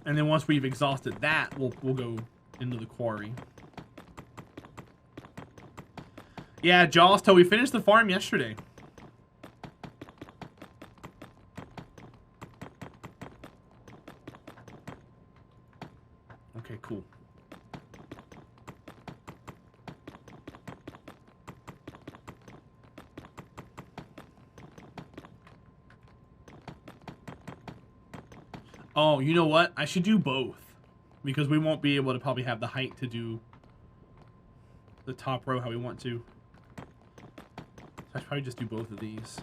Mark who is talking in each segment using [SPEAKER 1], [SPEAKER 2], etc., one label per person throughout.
[SPEAKER 1] And then once we've exhausted that, we'll go into the quarry. Yeah, Jawsto, we finished the farm yesterday. Okay, cool. Oh, you know what? I should do both. Because we won't be able to probably have the height to do the top row how we want to. So I should probably just do both of these.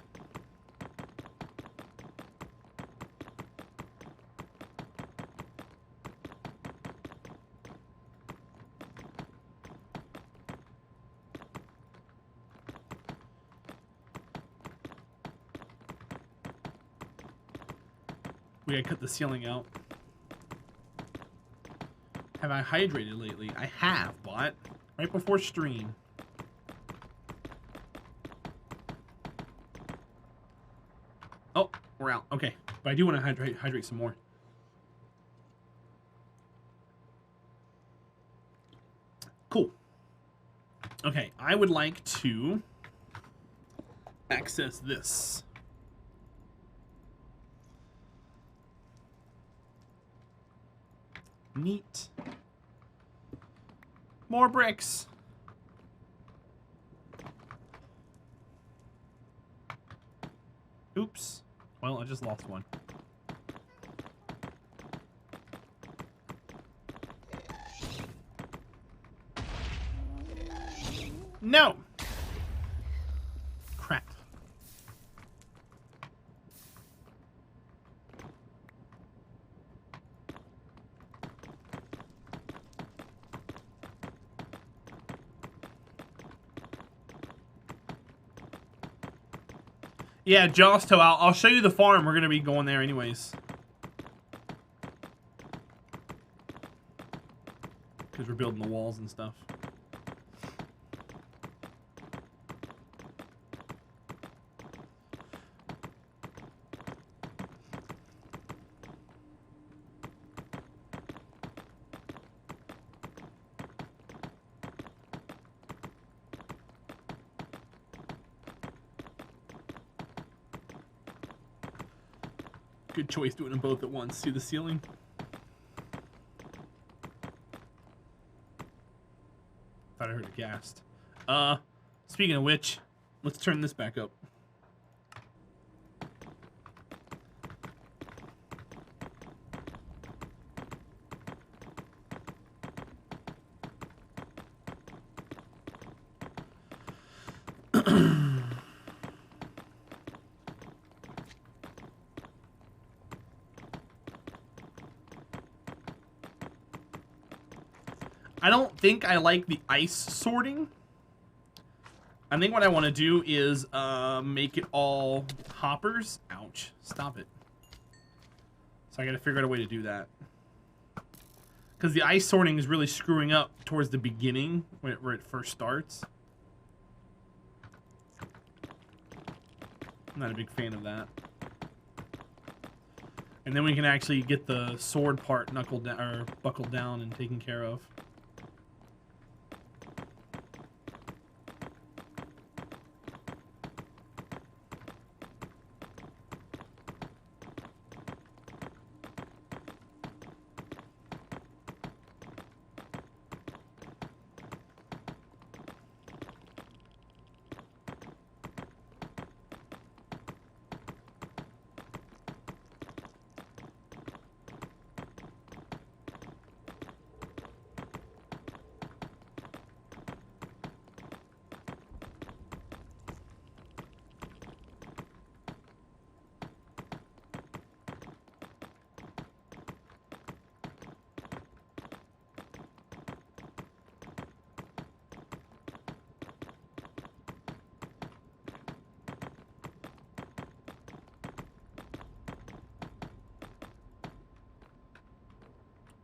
[SPEAKER 1] We gotta cut the ceiling out. Have I hydrated lately? I have, but right before stream. Oh, we're out. Okay, but I do want to hydrate some more. Cool. Okay, I would like to access this. Neat. More bricks. Oops. Well, I just lost one. No! Crap. Yeah, Jawsto, I'll show you the farm. We're going to be going there anyways. Because we're building the walls and stuff. Good choice doing them both at once. See the ceiling? Thought I heard a ghast. Speaking of which, let's turn this back up. I don't think I like the ice sorting. I think what I want to do is make it all hoppers. Ouch. Stop it. So I got to figure out a way to do that. Because the ice sorting is really screwing up towards the beginning where it first starts. I'm not a big fan of that. And then we can actually get the sword part knuckled down or buckled down and taken care of.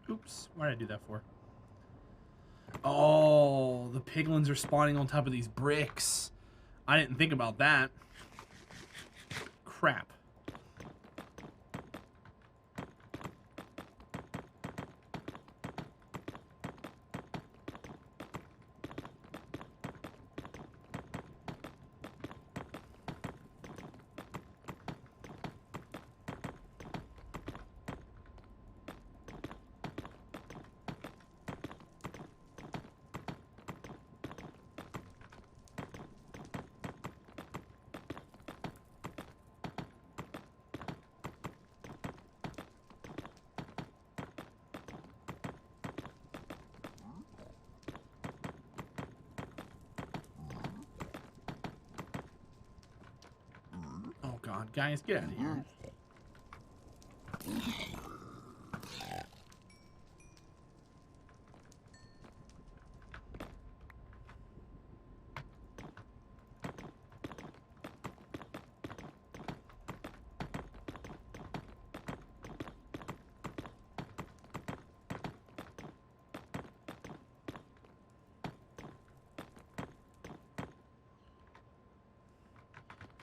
[SPEAKER 1] Oops, what did I do that for? Oh, the piglins are spawning on top of these bricks. I didn't think about that. Crap. on, guys, get out of here.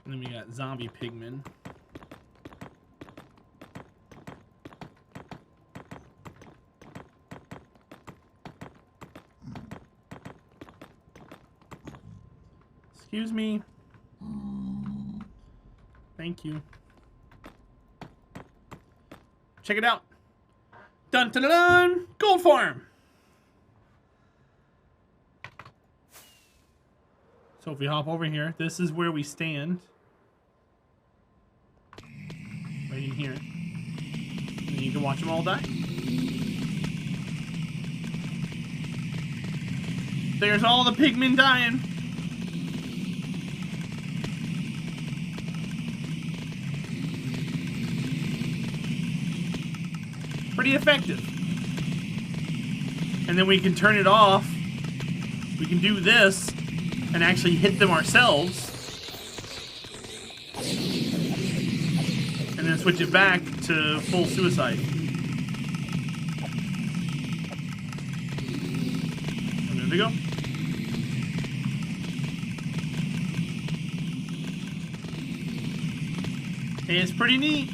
[SPEAKER 1] And then we got zombie pigmen. Excuse me. Thank you. Check it out. Dun dun dun dun! Gold farm! So if we hop over here, this is where we stand. Right in here. And you can watch them all die. There's all the pigmen dying. Pretty effective. And then we can turn it off. We can do this and actually hit them ourselves. And then switch it back to full suicide. And there we go. It's pretty neat.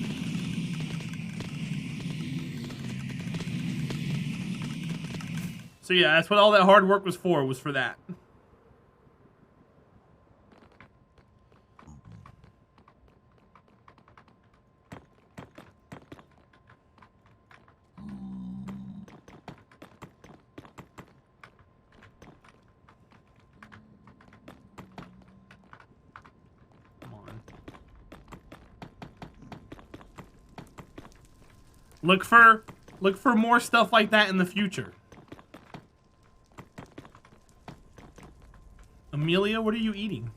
[SPEAKER 1] So yeah, that's what all that hard work was for that. Look for more stuff like that in the future. Amelia, what are you eating?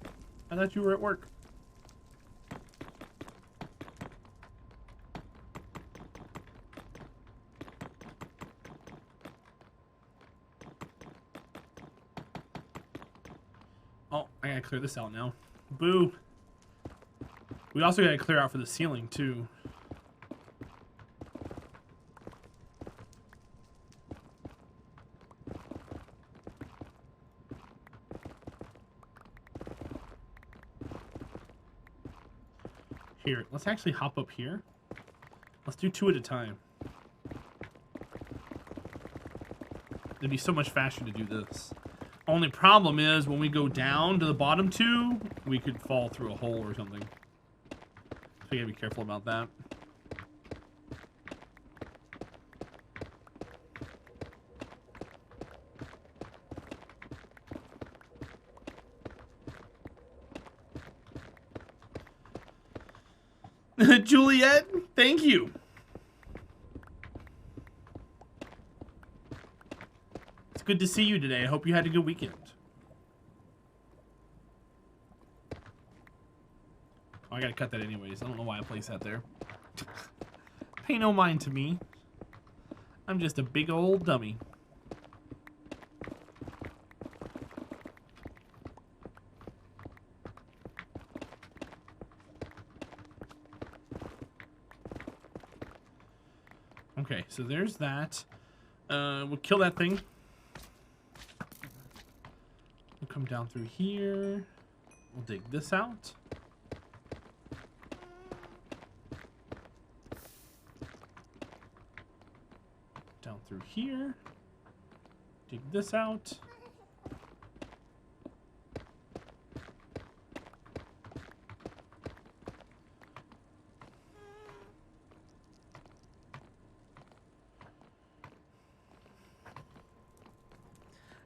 [SPEAKER 1] I thought you were at work. Oh, I gotta clear this out now. Boo. We also gotta clear out for the ceiling too. Here, let's actually hop up here. Let's do 2 at a time. It'd be so much faster to do this. Only problem is when we go down to the bottom 2, we could fall through a hole or something. So you gotta be careful about that. Juliet, thank you. It's good to see you today. I hope you had a good weekend. Oh, I gotta cut that anyways. I don't know why I placed that there. Pay no mind to me. I'm just a big old dummy. Okay, so there's that. We'll kill that thing. We'll come down through here. We'll dig this out. Down through here. Dig this out.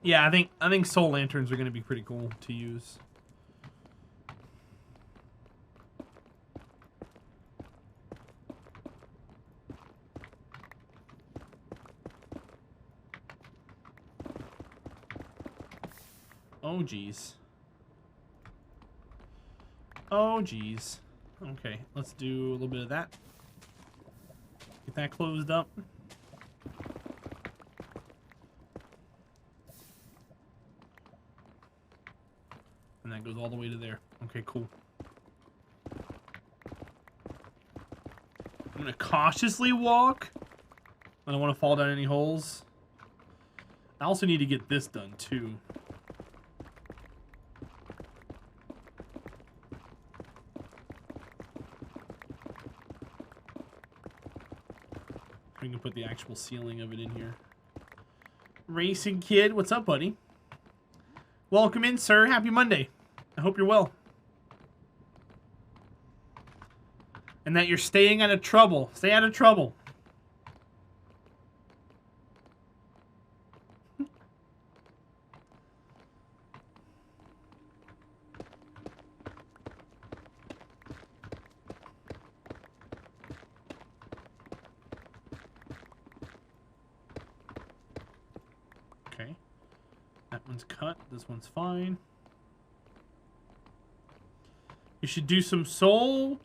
[SPEAKER 1] Yeah, I think soul lanterns are going to be pretty cool to use. Oh geez. Oh geez. Okay, let's do a little bit of that. Get that closed up. And that goes all the way to there. Okay, cool. I'm gonna cautiously walk. I don't want to fall down any holes. I also need to get this done too. We can put the actual ceiling of it in here. Racing Kid, what's up, buddy? Welcome in, sir. Happy Monday. I hope you're well. And that you're staying out of trouble. Stay out of trouble. Okay. That one's cut. This one's fine. You should do some soul.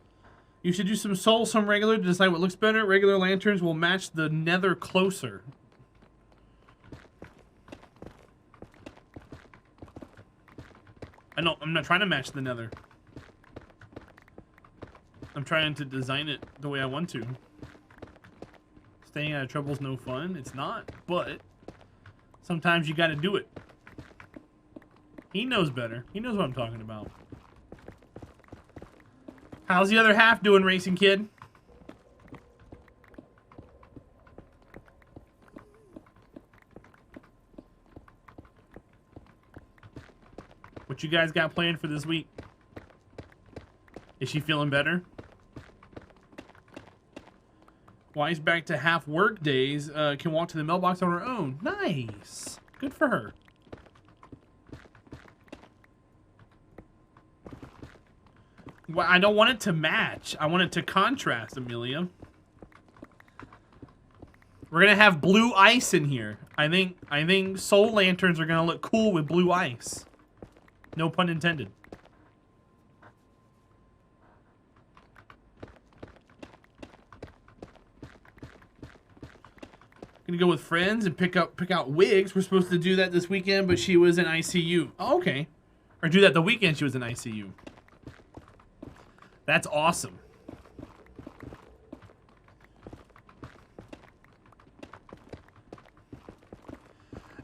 [SPEAKER 1] You should do some soul, some regular to decide what looks better. Regular lanterns will match the nether closer. I'm not trying to match the nether. I'm trying to design it the way I want to. Staying out of trouble's no fun. It's not, but sometimes you gotta do it. He knows better. He knows what I'm talking about. How's the other half doing, Racing Kid? What you guys got planned for this week? Is she feeling better? Wise back to half work days. Can walk to the mailbox on her own. Nice. Good for her. Well, I don't want it to match. I want it to contrast, Amelia. We're gonna have blue ice in here. I think soul lanterns are gonna look cool with blue ice. No pun intended. Gonna go with friends and pick out wigs. We're supposed to do that this weekend, but she was in ICU. Oh, okay. Or do that the weekend she was in ICU. That's awesome.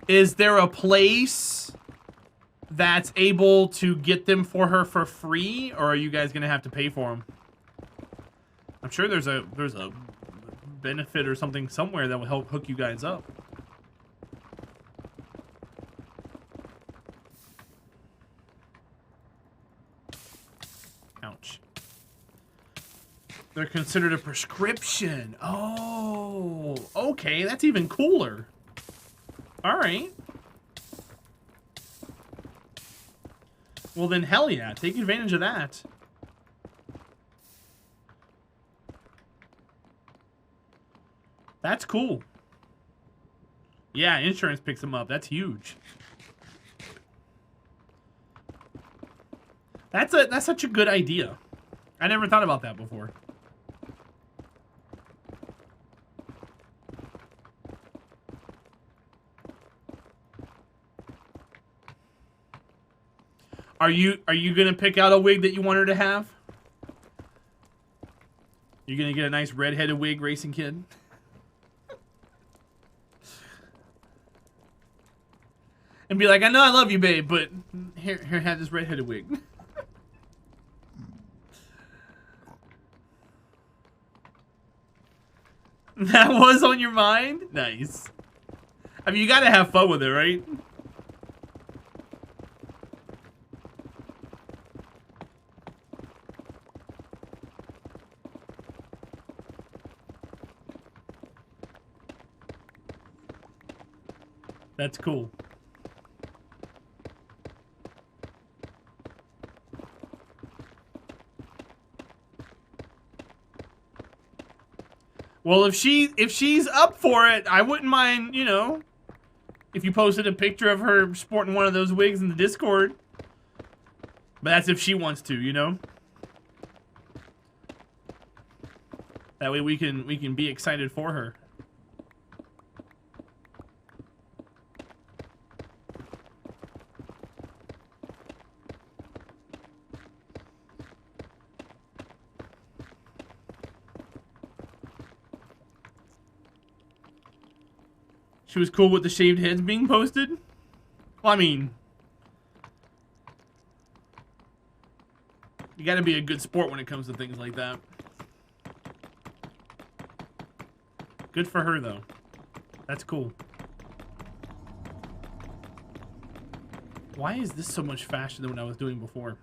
[SPEAKER 1] Is there a place that's able to get them for her for free, or are you guys gonna have to pay for them? I'm sure there's a benefit or something somewhere that will help hook you guys up. Ouch. They're considered a prescription. Oh, okay, that's even cooler. All right. Well then, hell yeah, take advantage of that. That's cool. Yeah, insurance picks them up. That's huge. That's such a good idea. I never thought about that before. Are you gonna pick out a wig that you want her to have? You're gonna get a nice red-headed wig, Racing Kid? And be like, I know I love you, babe, but here have this red-headed wig. That was on your mind? Nice. I mean, you gotta have fun with it, right? That's cool. Well, if she's up for it, I wouldn't mind, you know, if you posted a picture of her sporting one of those wigs in the Discord. But that's if she wants to, you know. That way we can be excited for her. She was cool with the shaved heads being posted? Well, I mean, you gotta be a good sport when it comes to things like that. Good for her, though. That's cool. Why is this so much faster than what I was doing before?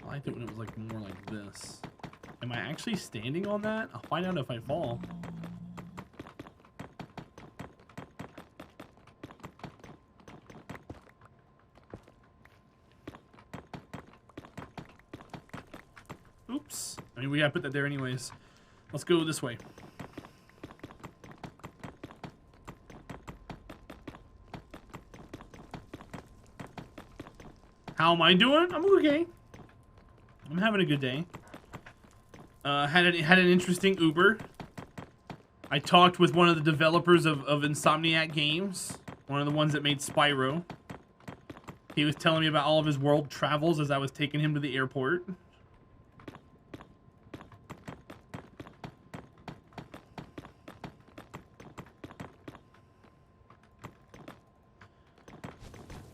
[SPEAKER 1] I liked it when it was like more like this. Am I actually standing on that? I'll find out if I fall. Oops. I mean, we gotta put that there anyways. Let's go this way. How am I doing? I'm okay. I'm having a good day. Had an interesting Uber. I talked with one of the developers of Insomniac Games, one of the ones that made Spyro. He was telling me about all of his world travels as I was taking him to the airport.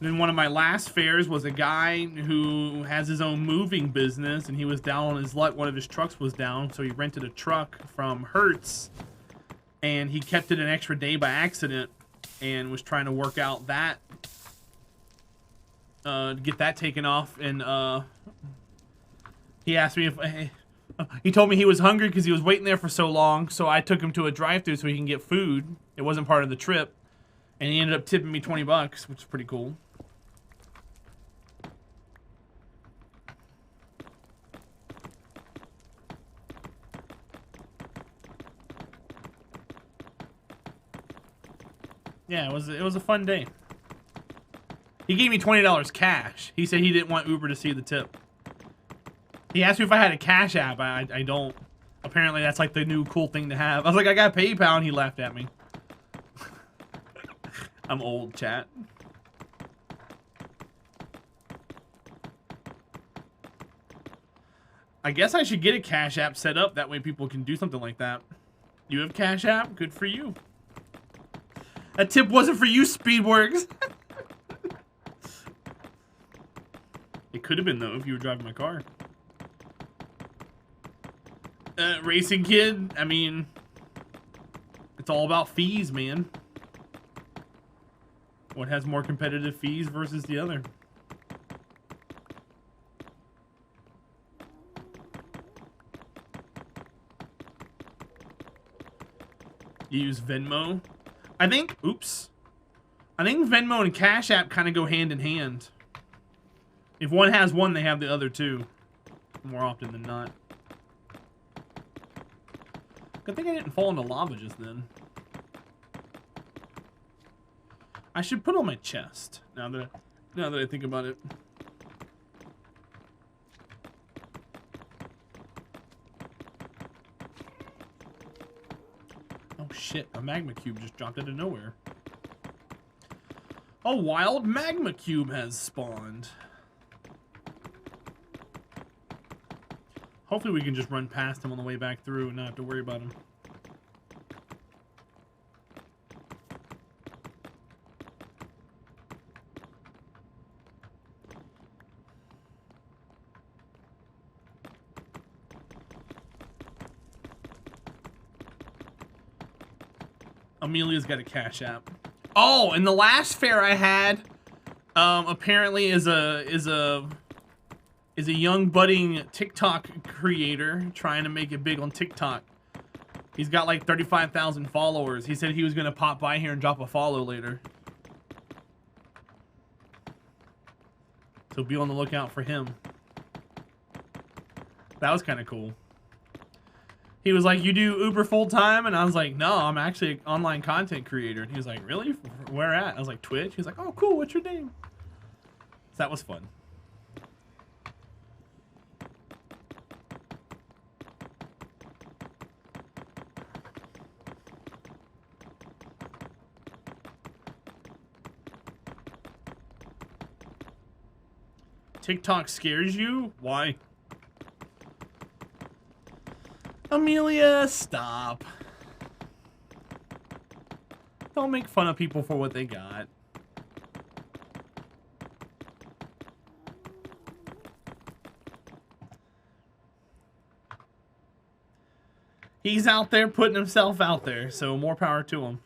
[SPEAKER 1] Then one of my last fares was a guy who has his own moving business, and he was down on his luck. One of his trucks was down, so he rented a truck from Hertz, and he kept it an extra day by accident, and was trying to work out that, to get that taken off. And he asked me if he told me he was hungry because he was waiting there for so long, so I took him to a drive-thru so he can get food. It wasn't part of the trip, and he ended up tipping me $20, which is pretty cool. Yeah, it was a fun day. He gave me $20 cash. He said he didn't want Uber to see the tip. He asked me if I had a Cash App. I don't. Apparently that's like the new cool thing to have. I was like, I got PayPal, and he laughed at me. I'm old, chat. I guess I should get a Cash App set up. That way people can do something like that. You have Cash App? Good for you. That tip wasn't for you, Speedworks. It could have been, though, if you were driving my car. Racing Kid, I mean, it's all about fees, man. What has more competitive fees versus the other? You use Venmo? I think Venmo and Cash App kind of go hand in hand. If one has one, they have the other two. More often than not. Good thing I didn't fall into lava just then. I should put on my chest now that I think about it. Oh shit, a magma cube just dropped out of nowhere. A wild magma cube has spawned. Hopefully we can just run past him on the way back through and not have to worry about him. Amelia's got a Cash App. Oh, and the last fare I had, apparently is a young budding TikTok creator trying to make it big on TikTok. He's got like 35,000 followers. He said he was gonna pop by here and drop a follow later. So be on the lookout for him. That was kind of cool. He was like, "You do Uber full time?" And I was like, "No, I'm actually an online content creator." And he was like, "Really? Where at?" I was like, "Twitch." He was like, "Oh, cool. What's your name?" That was fun. TikTok scares you? Why? Amelia, stop. Don't make fun of people for what they got. He's out there putting himself out there, so more power to him.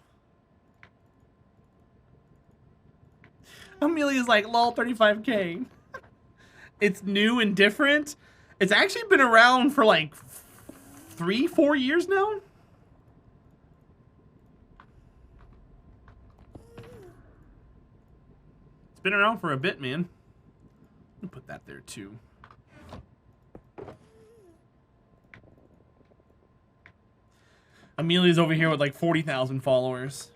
[SPEAKER 1] Amelia's like, lol, 35K. It's new and different. It's actually been around for like 3-4 years now. It's been around for a bit, man. I'll put that there too. Amelia's over here with like 40,000 followers.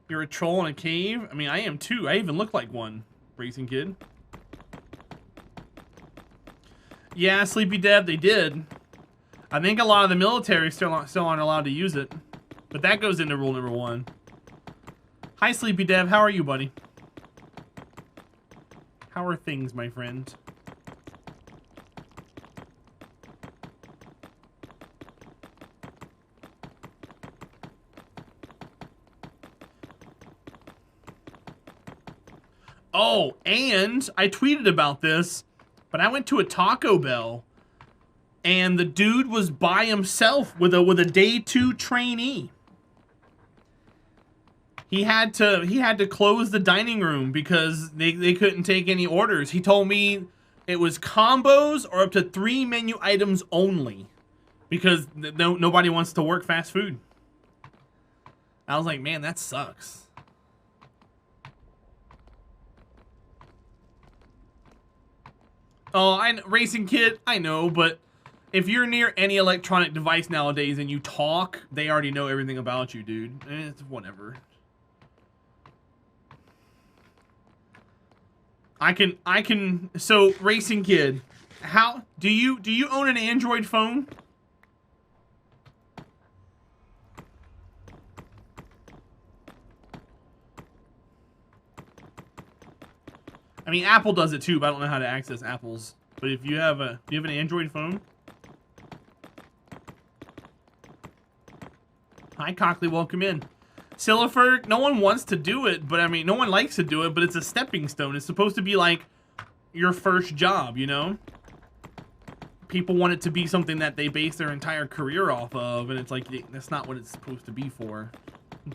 [SPEAKER 1] You're a troll in a cave? I mean, I am too. I even look like one, Racing Kid. Yeah, Sleepy Deb, they did. I think a lot of the military still aren't allowed to use it. But that goes into rule number 1. Hi, Sleepy Deb. How are you, buddy? How are things, my friend? Oh, and I tweeted about this, but I went to a Taco Bell, and the dude was by himself with a day 2 trainee. He had to close the dining room because they couldn't take any orders. He told me it was combos or up to 3 menu items only because nobody wants to work fast food. I was like, man, that sucks. Oh, Racing Kid, I know, but if you're near any electronic device nowadays and you talk, they already know everything about you, dude. It's whatever. So, Racing Kid, how do you own an Android phone? I mean, Apple does it too, but I don't know how to access Apple's. But if you have an Android phone? Hi, Cockley, welcome in. Sillifer, no one wants to do it, but I mean, no one likes to do it, but it's a stepping stone. It's supposed to be like your first job, you know? People want it to be something that they base their entire career off of, and it's like, that's not what it's supposed to be for.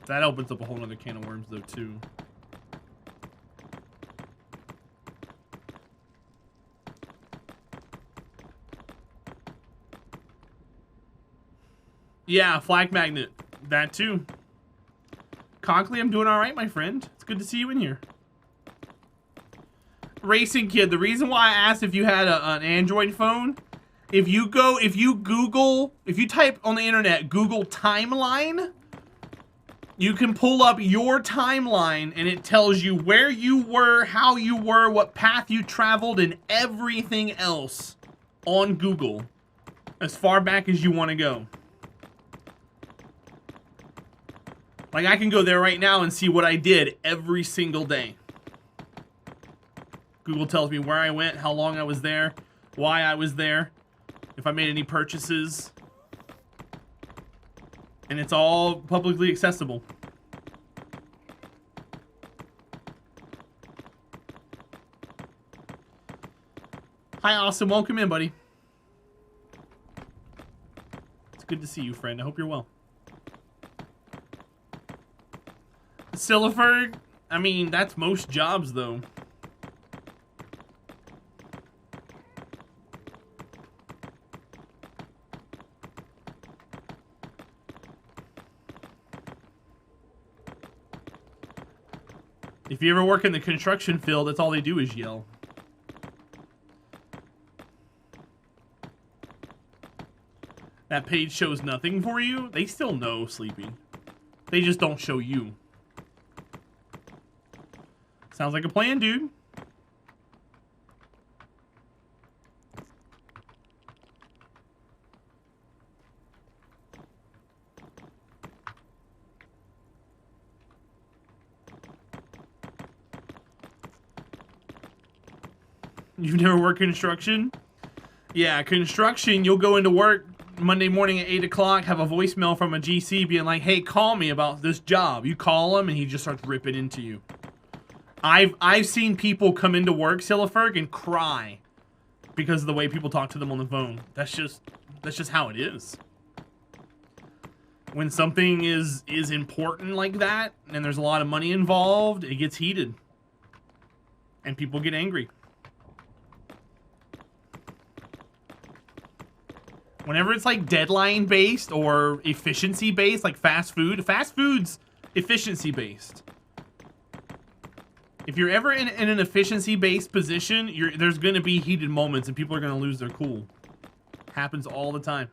[SPEAKER 1] That opens up a whole other can of worms, though, too. Yeah, flag magnet. That too. Conkley, I'm doing alright, my friend. It's good to see you in here. Racing Kid, the reason why I asked if you had an Android phone, if you type on the internet, Google timeline, you can pull up your timeline and it tells you where you were, how you were, what path you traveled, and everything else on Google as far back as you want to go. Like, I can go there right now and see what I did every single day. Google tells me where I went, how long I was there, why I was there, if I made any purchases. And it's all publicly accessible. Hi, Austin. Welcome in, buddy. It's good to see you, friend. I hope you're well. Sillifer, I mean, that's most jobs, though. If you ever work in the construction field, that's all they do is yell. That page shows nothing for you? They still know, Sleepy. They just don't show you. Sounds like a plan, dude. You've never worked construction? Yeah, construction, you'll go into work Monday morning at 8 o'clock, have a voicemail from a GC being like, hey, call me about this job. You call him, and he just starts ripping into you. I've seen people come into work, Silliferg, and cry because of the way people talk to them on the phone. That's just how it is. When something is important like that, and there's a lot of money involved, it gets heated. And people get angry. Whenever it's like deadline based or efficiency based, like fast food's efficiency based. If you're ever in an efficiency based position, there's going to be heated moments and people are going to lose their cool. Happens all the time.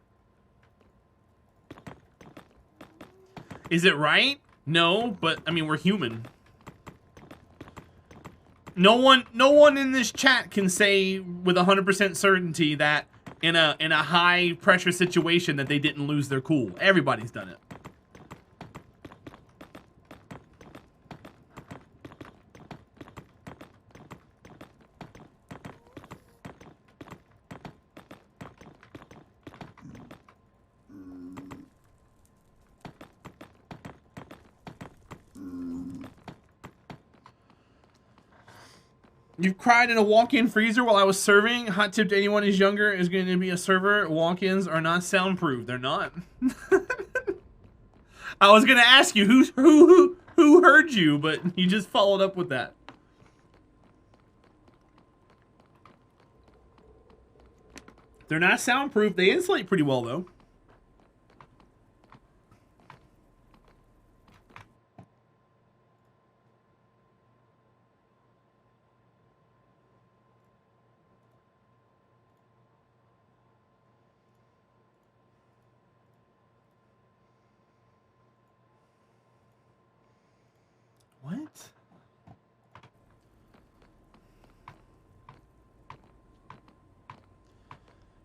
[SPEAKER 1] Is it right? No, but I mean, we're human. No one in this chat can say with 100% certainty that in a high pressure situation that they didn't lose their cool. Everybody's done it. You've cried in a walk-in freezer while I was serving. Hot tip to anyone who's younger is going to be a server. Walk-ins are not soundproof. They're not. I was going to ask you who heard you, but you just followed up with that. They're not soundproof. They insulate pretty well, though. What?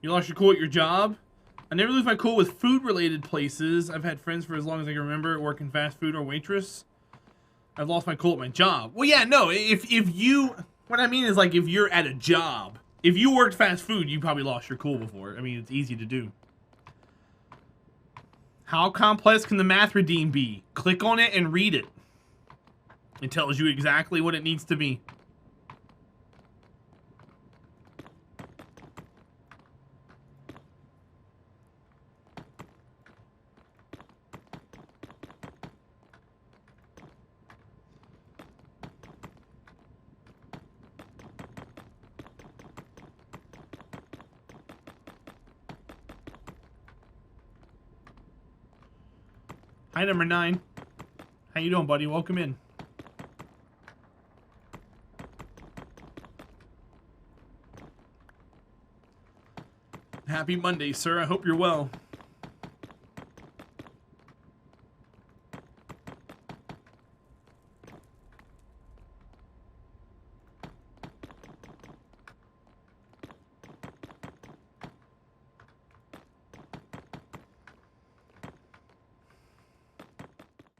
[SPEAKER 1] You lost your cool at your job? I never lose my cool with food-related places. I've had friends for as long as I can remember working fast food or waitress. I've lost my cool at my job. Well, yeah, no. If you, what I mean is like if you're at a job, if you worked fast food, you probably lost your cool before. I mean, it's easy to do. How complex can the math redeem be? Click on it and read it. It tells you exactly what it needs to be. Hi, number 9. How you doing, buddy? Welcome in. Happy Monday, sir. I hope you're well.